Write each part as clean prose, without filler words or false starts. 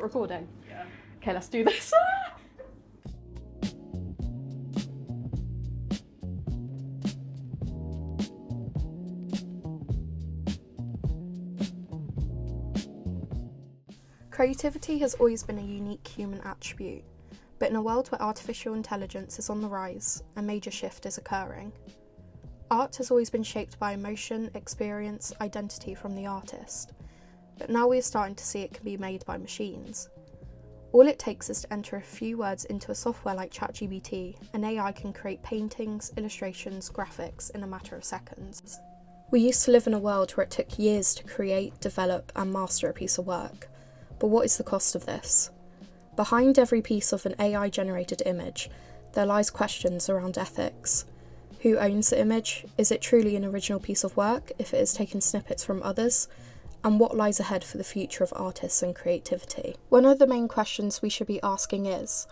Recording? Yeah. Okay, let's do this. Creativity has always been a unique human attribute, but in a world where artificial intelligence is on the rise, a major shift is occurring. Art has always been shaped by emotion, experience, identity from the artist, but now we are starting to see it can be made by machines. All it takes is to enter a few words into a software like ChatGPT, and AI can create paintings, illustrations, graphics in a matter of seconds. We used to live in a world where it took years to create, develop, and master a piece of work. But what is the cost of this? Behind every piece of an AI-generated image, there lies questions around ethics. Who owns the image? Is it truly an original piece of work if it has taken snippets from others? And what lies ahead for the future of artists and creativity? One of the main questions we should be asking is,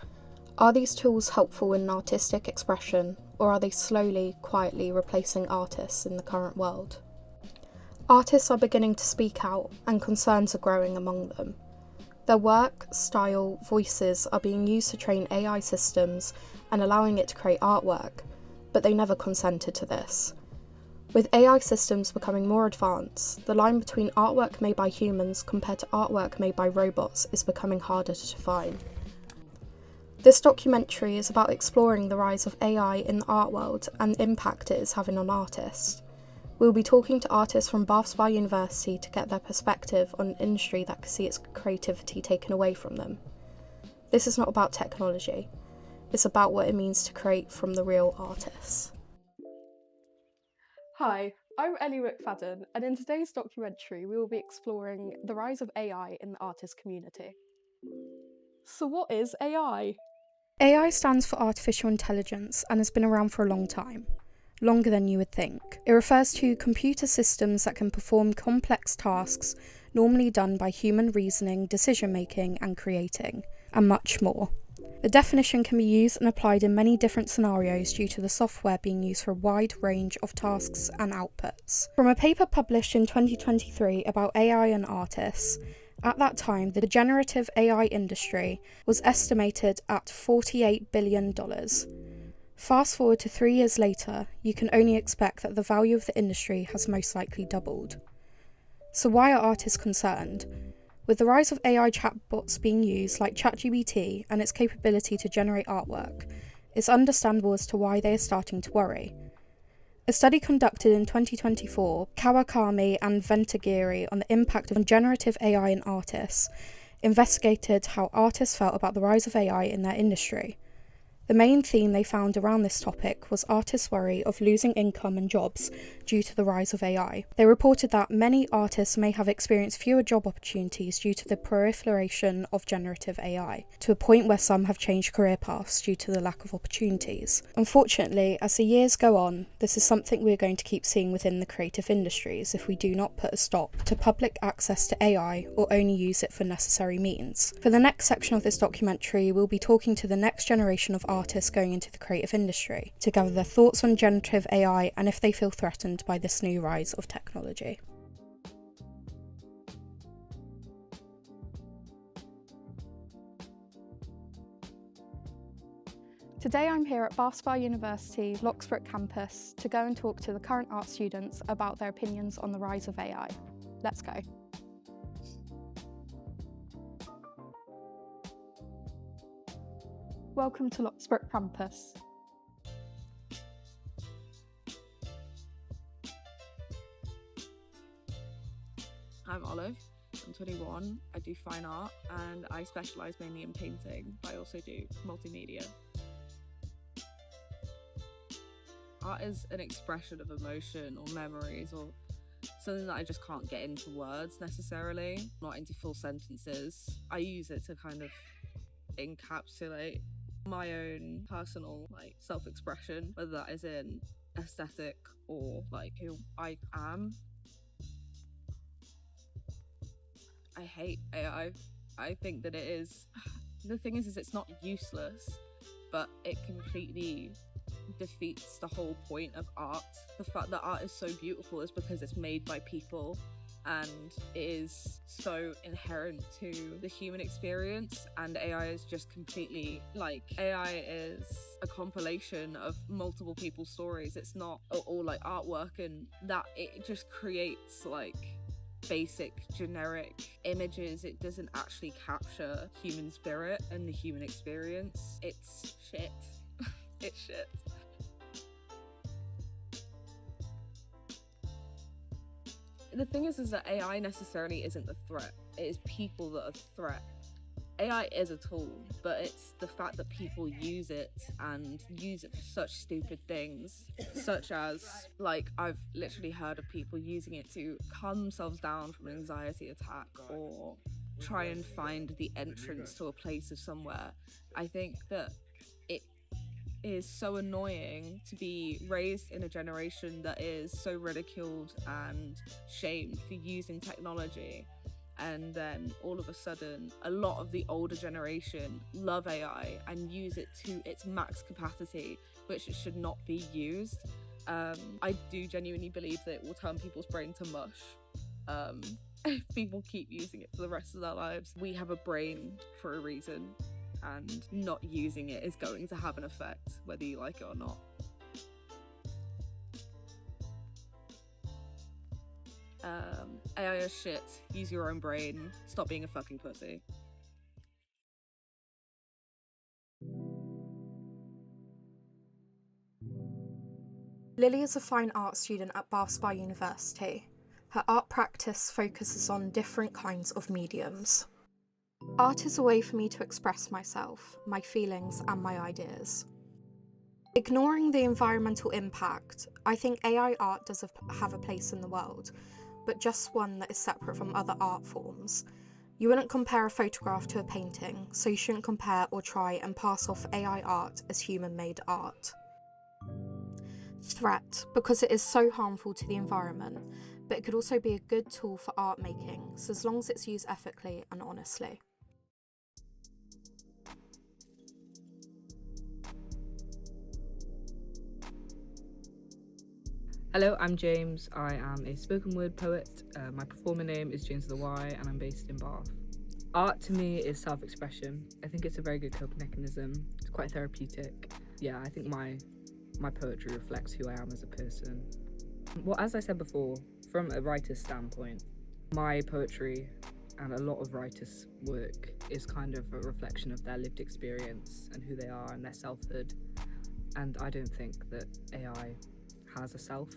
are these tools helpful in artistic expression, or are they slowly, quietly replacing artists in the current world? Artists are beginning to speak out, and concerns are growing among them. Their work, style, voices are being used to train AI systems and allowing it to create artwork, but they never consented to this. With AI systems becoming more advanced, the line between artwork made by humans compared to artwork made by robots is becoming harder to define. This documentary is about exploring the rise of AI in the art world and the impact it is having on artists. We'll be talking to artists from Bath Spa University to get their perspective on an industry that could see its creativity taken away from them. This is not about technology, it's about what it means to create from the real artists. Hi, I'm Ellie McFadden, and in today's documentary we will be exploring the rise of AI in the artist community. So what is AI? AI stands for Artificial Intelligence and has been around for a long time. Longer than you would think. It refers to computer systems that can perform complex tasks normally done by human reasoning, decision-making and creating, and much more. The definition can be used and applied in many different scenarios due to the software being used for a wide range of tasks and outputs. From a paper published in 2023 about AI and artists, at that time the generative AI industry was estimated at $48 billion. Fast forward to 3 years later, you can only expect that the value of the industry has most likely doubled. So why are artists concerned? With the rise of AI chatbots being used like ChatGPT and its capability to generate artwork, it's understandable as to why they are starting to worry. A study conducted in 2024, Kawakami and Ventagiri on the impact of generative AI in artists, investigated how artists felt about the rise of AI in their industry. The main theme they found around this topic was artists' worry of losing income and jobs due to the rise of AI. They reported that many artists may have experienced fewer job opportunities due to the proliferation of generative AI, to a point where some have changed career paths due to the lack of opportunities. Unfortunately, as the years go on, this is something we're going to keep seeing within the creative industries if we do not put a stop to public access to AI or only use it for necessary means. For the next section of this documentary, we'll be talking to the next generation of artists going into the creative industry to gather their thoughts on generative AI and if they feel threatened by this new rise of technology. Today I'm here at Bath Spa University, Locksbrook campus to go and talk to the current art students about their opinions on the rise of AI. Let's go. Welcome to Locksbrook campus. I'm Olive, I'm 21, I do fine art and I specialise mainly in painting, but I also do multimedia. Art is an expression of emotion or memories or something that I just can't get into words necessarily, not into full sentences. I use it to kind of encapsulate my own personal self-expression, whether that is in aesthetic or who I am. I hate AI. I think that it is, the thing is it's not useless, but it completely defeats the whole point of art. The fact that art is so beautiful is because it's made by people and it is so inherent to the human experience, and AI is just completely like, AI is a compilation of multiple people's stories. It's not all like artwork, and that it just creates like basic generic images. It doesn't actually capture human spirit and the human experience. It's shit. It's shit. The thing is that AI necessarily isn't the threat. It is people that are the threat. AI is a tool, but it's the fact that people use it and use it for such stupid things, such as, like, I've literally heard of people using it to calm themselves down from an anxiety attack or try and find the entrance to a place of somewhere. I think that it is so annoying to be raised in a generation that is so ridiculed and shamed for using technology, and then all of a sudden a lot of the older generation love AI and use it to its max capacity, which it should not be used. I do genuinely believe that it will turn people's brain to mush if people keep using it for the rest of their lives. We have a brain for a reason, and not using it is going to have an effect, whether you like it or not. AI is shit. Use your own brain. Stop being a fucking pussy. Lily is a fine art student at Bath Spa University. Her art practice focuses on different kinds of mediums. Art is a way for me to express myself, my feelings, and my ideas. Ignoring the environmental impact, I think AI art does have a place in the world, but just one that is separate from other art forms. You wouldn't compare a photograph to a painting, so you shouldn't compare or try and pass off AI art as human-made art. Threat, because it is so harmful to the environment, but it could also be a good tool for art making, so as long as it's used ethically and honestly. Hello, I'm James. I am a spoken word poet. My performer name is James with a Y, and I'm based in Bath. Art to me is self-expression. I think it's a very good coping mechanism. It's quite therapeutic. Yeah, I think my poetry reflects who I am as a person. Well, as I said before, from a writer's standpoint, my poetry and a lot of writers' work is kind of a reflection of their lived experience and who they are and their selfhood. And I don't think that AI has a self,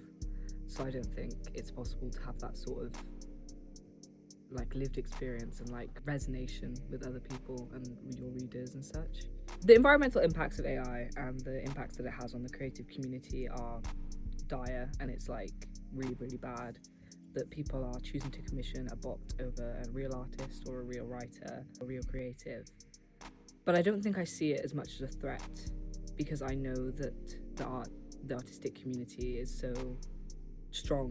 so I don't think it's possible to have that sort of like lived experience and like resonation with other people and your readers and such. The environmental impacts of AI and the impacts that it has on the creative community are dire, and it's like really, really bad that people are choosing to commission a bot over a real artist or a real writer, a real creative. But I don't think I see it as much as a threat, because I know that the artistic community is so strong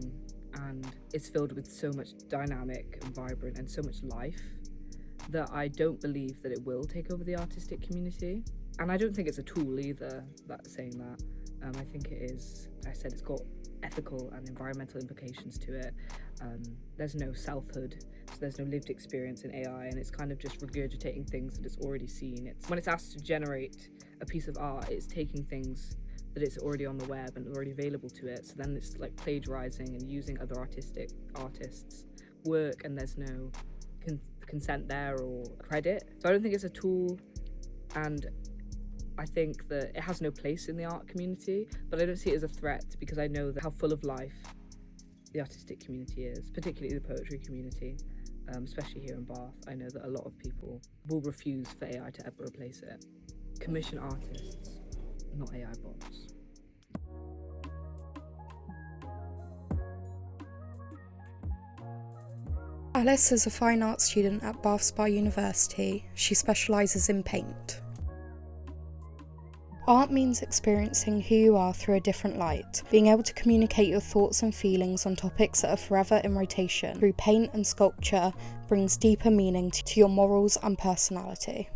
and it's filled with so much dynamic and vibrant and so much life that I don't believe that it will take over the artistic community. And I don't think it's a tool either, saying that. I think it is, I said, it's got ethical and environmental implications to it. There's no selfhood, so there's no lived experience in AI, and it's kind of just regurgitating things that it's already seen. When it's asked to generate a piece of art, it's taking things that it's already on the web and already available to it, so then it's like plagiarizing and using other artists' work, and there's no consent there or credit. So I don't think it's a tool, and I think that it has no place in the art community, but I don't see it as a threat, because I know that how full of life the artistic community is, particularly the poetry community, especially here in Bath. I know that a lot of people will refuse for AI to ever replace it. Commission artists, not AI bots. Alice is a fine art student at Bath Spa University. She specialises in paint. Art means experiencing who you are through a different light, being able to communicate your thoughts and feelings on topics that are forever in rotation. Through paint and sculpture brings deeper meaning to your morals and personality.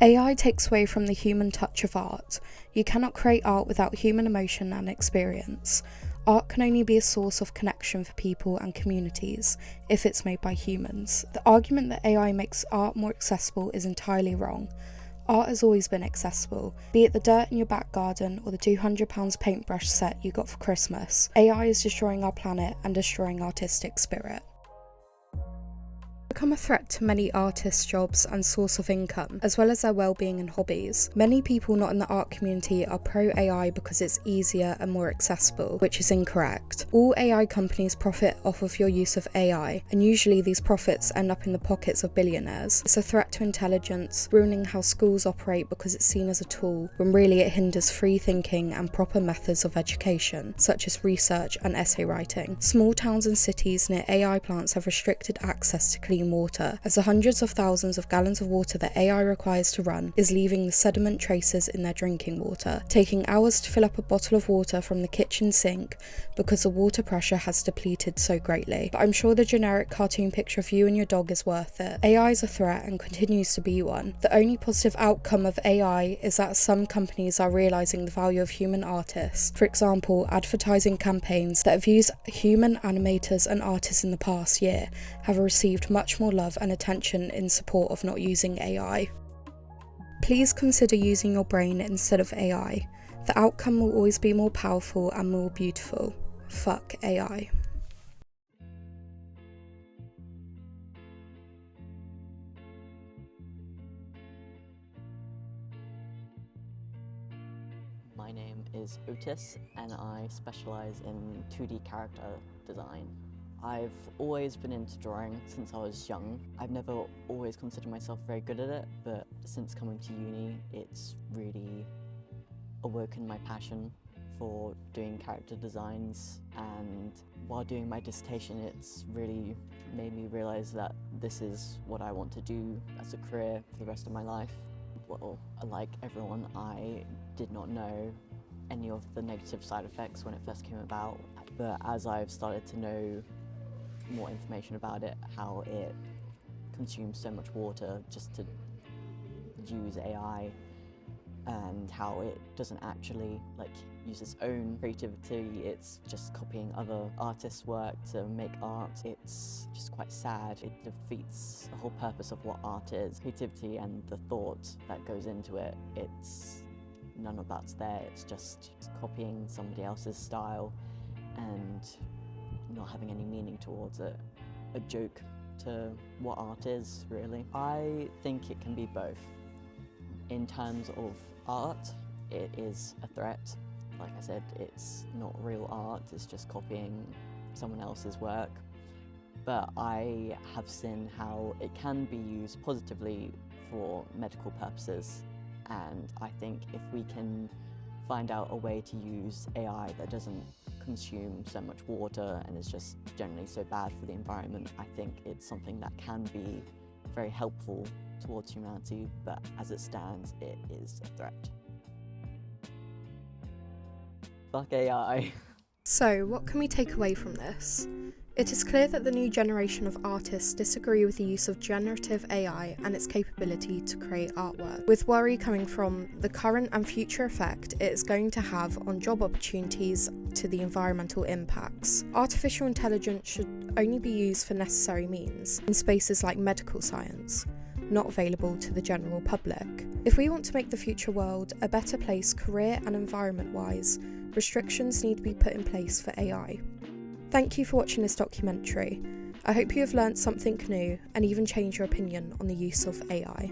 AI takes away from the human touch of art. You cannot create art without human emotion and experience. Art can only be a source of connection for people and communities if it's made by humans. The argument that AI makes art more accessible is entirely wrong. Art has always been accessible, be it the dirt in your back garden or the £200 paintbrush set you got for Christmas. AI is destroying our planet and destroying artistic spirit. Become a threat to many artists' jobs and source of income, as well as their well-being and hobbies. Many people not in the art community are pro-AI because it's easier and more accessible, which is incorrect. All AI companies profit off of your use of AI, and usually these profits end up in the pockets of billionaires. It's a threat to intelligence, ruining how schools operate because it's seen as a tool, when really it hinders free thinking and proper methods of education, such as research and essay writing. Small towns and cities near AI plants have restricted access to clean water, as the hundreds of thousands of gallons of water that AI requires to run is leaving the sediment traces in their drinking water, taking hours to fill up a bottle of water from the kitchen sink because the water pressure has depleted so greatly. But I'm sure the generic cartoon picture of you and your dog is worth it. AI is a threat and continues to be one. The only positive outcome of AI is that some companies are realising the value of human artists. For example, advertising campaigns that have used human animators and artists in the past year have received much more love and attention in support of not using AI. Please consider using your brain instead of AI. The outcome will always be more powerful and more beautiful. Fuck AI. My name is Otis and I specialise in 2D character design. I've always been into drawing since I was young. I've never always considered myself very good at it, but since coming to uni, it's really awoken my passion for doing character designs, and while doing my dissertation, it's really made me realise that this is what I want to do as a career for the rest of my life. Well, like everyone, I did not know any of the negative side effects when it first came about, but as I've started to know more information about it, how it consumes so much water just to use AI, and how it doesn't actually use its own creativity, it's just copying other artists' work to make art. It's just quite sad. It defeats the whole purpose of what art is. Creativity and the thought that goes into it, none of that's there. It's just copying somebody else's style and not having any meaning towards it. A joke to what art is, really. I think it can be both. In terms of art, it is a threat. Like I said, it's not real art, it's just copying someone else's work. But I have seen how it can be used positively for medical purposes, and I think if we can find out a way to use AI that doesn't consume so much water and is just generally so bad for the environment, I think it's something that can be very helpful towards humanity, but as it stands, it is a threat. Fuck AI. So, what can we take away from this? It is clear that the new generation of artists disagree with the use of generative AI and its capability to create artwork, with worry coming from the current and future effect it is going to have on job opportunities to the environmental impacts. Artificial intelligence should only be used for necessary means, in spaces like medical science, not available to the general public. If we want to make the future world a better place career and environment-wise, restrictions need to be put in place for AI. Thank you for watching this documentary. I hope you have learnt something new and even changed your opinion on the use of AI.